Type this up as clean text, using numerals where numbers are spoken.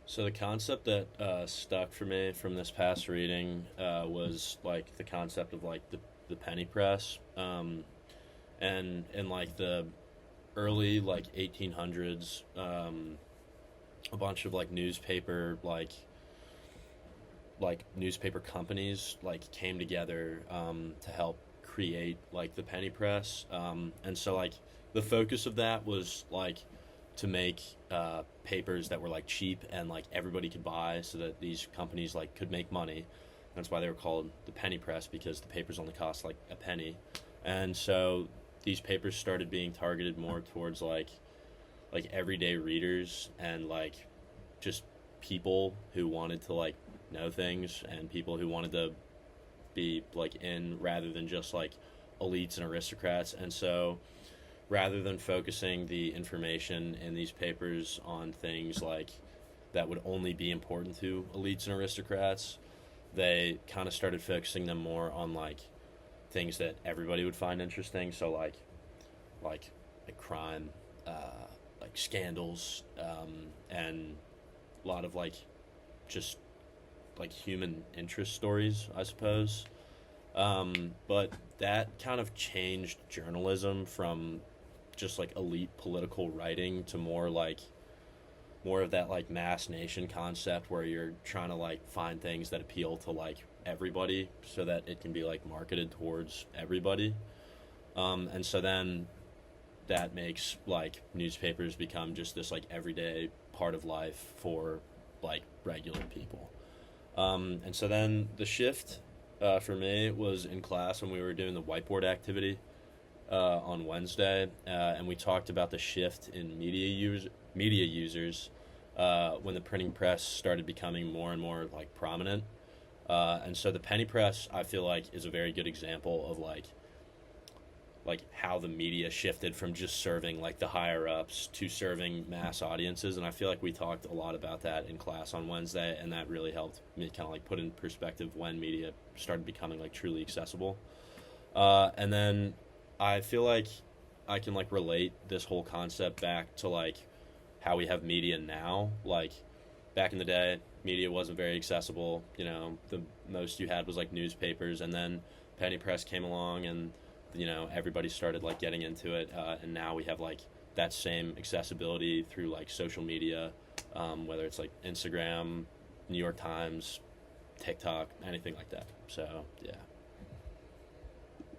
So the concept that stuck for me from this past reading was like the concept of like the penny press, and in like the early like 1800s, a bunch of like newspaper companies like came together to help create like the penny press, and so like the focus of that was like to make papers that were like cheap and like everybody could buy, so that these companies like could make money. That's why they were called the penny press, because the papers only cost like a penny. And so these papers started being targeted more towards like everyday readers and like just people who wanted to like know things, and people who wanted to be like in, rather than just like elites and aristocrats. And so rather than focusing the information in these papers on things like that would only be important to elites and aristocrats, they kind of started focusing them more on like things that everybody would find interesting. So like like crime, like scandals, and a lot of like just like human interest stories, I suppose. But that kind of changed journalism from just like elite political writing to more of that like mass nation concept, where you're trying to like find things that appeal to like everybody, so that it can be like marketed towards everybody. And so then that makes like newspapers become just this like everyday part of life for like regular people. And so then the shift for me was in class when we were doing the whiteboard activity on Wednesday, and we talked about the shift in media users when the printing press started becoming more and more like prominent. And so the penny press, I feel like, is a very good example of like how the media shifted from just serving like the higher ups to serving mass audiences. And I feel like we talked a lot about that in class on Wednesday, and that really helped me kind of like put in perspective when media started becoming like truly accessible. And then I feel like I can like relate this whole concept back to like how we have media now. Like back in the day, media wasn't very accessible. You know, the most you had was like newspapers, and then penny press came along, and everybody started like getting into it, and now we have like that same accessibility through like social media, whether it's like Instagram, New York Times, TikTok, anything like that. So yeah.